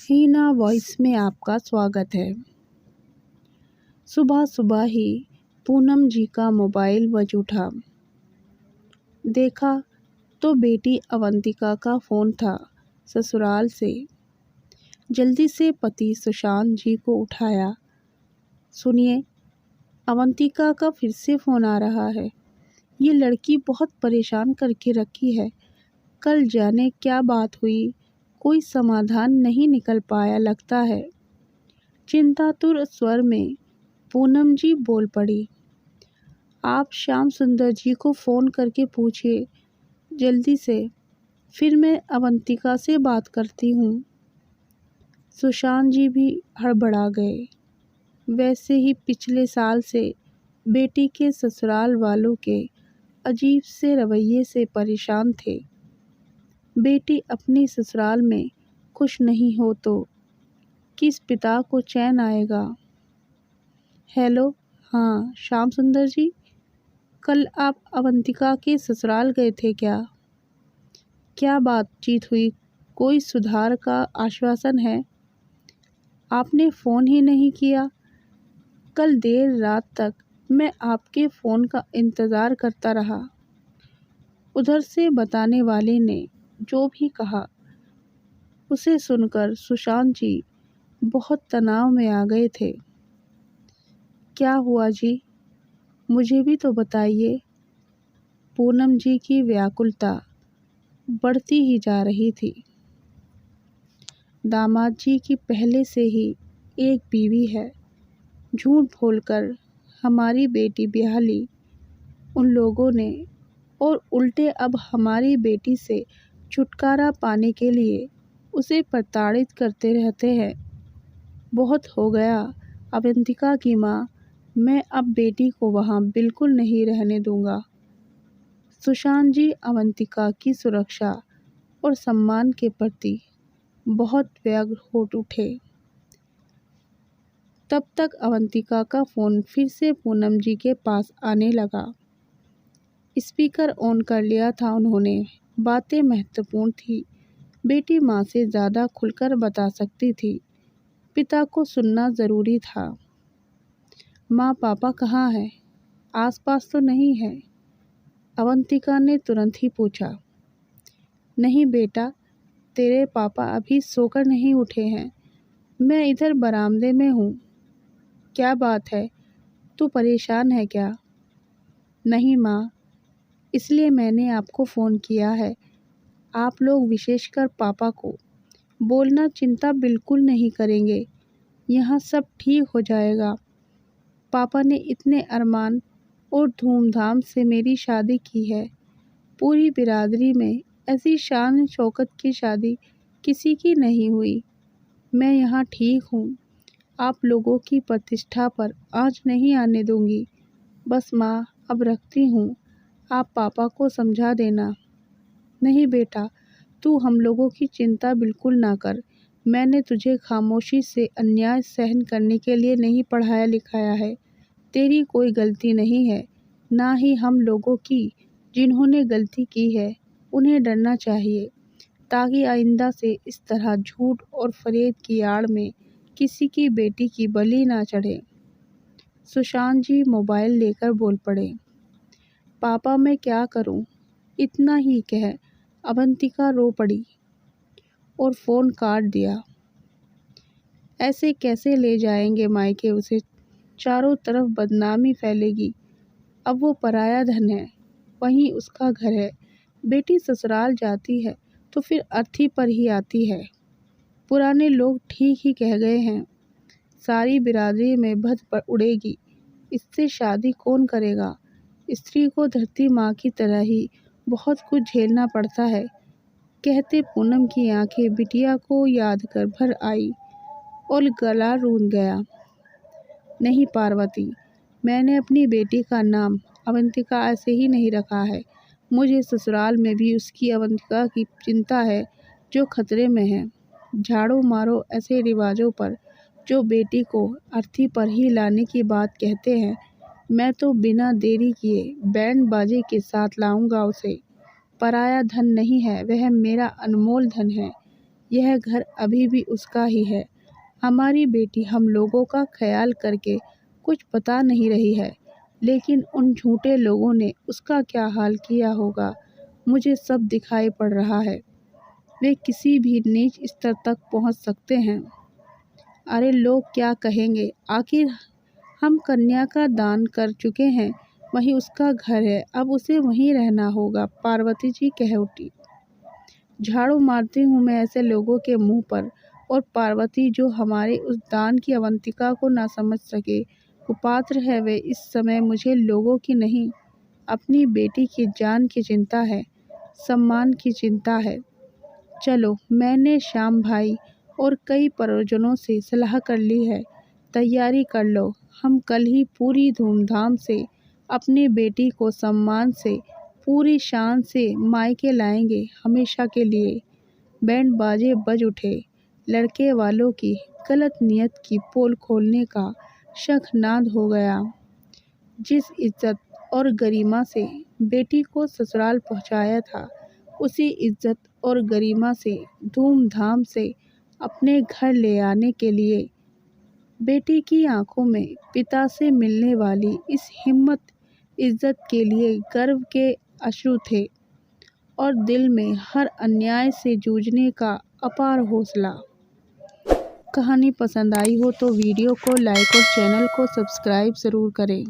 हीना voice में आपका स्वागत है। सुबह सुबह ही पूनम जी का मोबाइल बज उठा। देखा तो बेटी अवंतिका का फ़ोन था ससुराल से। जल्दी से पति सुशांत जी को उठाया। सुनिए, अवंतिका का फिर से फ़ोन आ रहा है। ये लड़की बहुत परेशान करके रखी है। कल जाने क्या बात हुई, कोई समाधान नहीं निकल पाया लगता है। चिंतातुर स्वर में पूनम जी बोल पड़ी। आप श्याम सुंदर जी को फ़ोन करके पूछिए जल्दी से, फिर मैं अवंतिका से बात करती हूँ। सुशांत जी भी हड़बड़ा गए। वैसे ही पिछले साल से बेटी के ससुराल वालों के अजीब से रवैये से परेशान थे। बेटी अपनी ससुराल में खुश नहीं हो तो किस पिता को चैन आएगा। हेलो, हाँ श्याम सुंदर जी, कल आप अवंतिका के ससुराल गए थे क्या? क्या बातचीत हुई? कोई सुधार का आश्वासन है? आपने फ़ोन ही नहीं किया। कल देर रात तक मैं आपके फ़ोन का इंतज़ार करता रहा। उधर से बताने वाले ने जो भी कहा उसे सुनकर सुशांत जी बहुत तनाव में आ गए थे। क्या हुआ जी, मुझे भी तो बताइए। पूनम जी की व्याकुलता बढ़ती ही जा रही थी। दामाद जी की पहले से ही एक बीवी है। झूठ बोलकर हमारी बेटी ब्याह ली उन लोगों ने, और उल्टे अब हमारी बेटी से छुटकारा पाने के लिए उसे प्रताड़ित करते रहते हैं। बहुत हो गया अवंतिका की माँ, मैं अब बेटी को वहाँ बिल्कुल नहीं रहने दूँगा। सुशांत जी अवंतिका की सुरक्षा और सम्मान के प्रति बहुत व्यग्र हो उठे। तब तक अवंतिका का फ़ोन फिर से पूनम जी के पास आने लगा। स्पीकर ऑन कर लिया था उन्होंने। बातें महत्वपूर्ण थी। बेटी माँ से ज़्यादा खुलकर बता सकती थी। पिता को सुनना ज़रूरी था। माँ पापा कहाँ हैं? आसपास तो नहीं है? अवंतिका ने तुरंत ही पूछा। नहीं बेटा, तेरे पापा अभी सोकर नहीं उठे हैं। मैं इधर बरामदे में हूँ। क्या बात है, तू परेशान है क्या? नहीं माँ, इसलिए मैंने आपको फ़ोन किया है। आप लोग विशेषकर पापा को बोलना, चिंता बिल्कुल नहीं करेंगे। यहाँ सब ठीक हो जाएगा। पापा ने इतने अरमान और धूमधाम से मेरी शादी की है। पूरी बिरादरी में ऐसी शान शौकत की शादी किसी की नहीं हुई। मैं यहाँ ठीक हूँ। आप लोगों की प्रतिष्ठा पर आँच नहीं आने दूँगी। बस माँ, अब रखती हूँ। आप पापा को समझा देना। नहीं बेटा, तू हम लोगों की चिंता बिल्कुल ना कर। मैंने तुझे खामोशी से अन्याय सहन करने के लिए नहीं पढ़ाया लिखाया है। तेरी कोई गलती नहीं है, ना ही हम लोगों की। जिन्होंने गलती की है उन्हें डरना चाहिए, ताकि आइंदा से इस तरह झूठ और फरेब की आड़ में किसी की बेटी की बलि ना चढ़े। सुशांत जी मोबाइल लेकर बोल पड़े। पापा मैं क्या करूं? इतना ही कह अवंतिका रो पड़ी और फ़ोन काट दिया। ऐसे कैसे ले जाएंगे मायके उसे? चारों तरफ बदनामी फैलेगी। अब वो पराया धन है, वहीं उसका घर है। बेटी ससुराल जाती है तो फिर अर्थी पर ही आती है। पुराने लोग ठीक ही कह गए हैं, सारी बिरादरी में भद उड़ेगी। इससे शादी कौन करेगा? स्त्री को धरती माँ की तरह ही बहुत कुछ झेलना पड़ता है। कहते पूनम की आंखें बिटिया को याद कर भर आई और गला रूंध गया। नहीं पार्वती, मैंने अपनी बेटी का नाम अवंतिका ऐसे ही नहीं रखा है। मुझे ससुराल में भी उसकी अवंतिका की चिंता है जो खतरे में है। झाड़ू मारो ऐसे रिवाजों पर जो बेटी को अर्थी पर ही लाने की बात कहते हैं। मैं तो बिना देरी किए बैंड बाजे के साथ लाऊंगा उसे। पराया धन नहीं है, वह मेरा अनमोल धन है। यह घर अभी भी उसका ही है। हमारी बेटी हम लोगों का ख्याल करके कुछ बता नहीं रही है, लेकिन उन झूठे लोगों ने उसका क्या हाल किया होगा, मुझे सब दिखाई पड़ रहा है। वे किसी भी नीच स्तर तक पहुंच सकते हैं। अरे लोग क्या कहेंगे, आखिर हम कन्या का दान कर चुके हैं, वहीं उसका घर है, अब उसे वहीं रहना होगा, पार्वती जी कह उठी। झाड़ू मारती हूँ मैं ऐसे लोगों के मुंह पर। और पार्वती जो हमारे उस दान की अवंतिका को ना समझ सके, कुपात्र है वे। इस समय मुझे लोगों की नहीं, अपनी बेटी की जान की चिंता है, सम्मान की चिंता है। चलो, मैंने श्याम भाई और कई परिजनों से सलाह कर ली है, तैयारी कर लो। हम कल ही पूरी धूमधाम से अपनी बेटी को सम्मान से, पूरी शान से मायके लाएंगे, हमेशा के लिए। बैंड बाजे बज उठे। लड़के वालों की गलत नियत की पोल खोलने का शंखनाद हो गया। जिस इज्जत और गरिमा से बेटी को ससुराल पहुंचाया था, उसी इज्जत और गरिमा से धूमधाम से अपने घर ले आने के लिए बेटी की आंखों में पिता से मिलने वाली इस हिम्मत, इज्जत के लिए गर्व के अश्रु थे, और दिल में हर अन्याय से जूझने का अपार हौसला। कहानी पसंद आई हो तो वीडियो को लाइक और चैनल को सब्सक्राइब ज़रूर करें।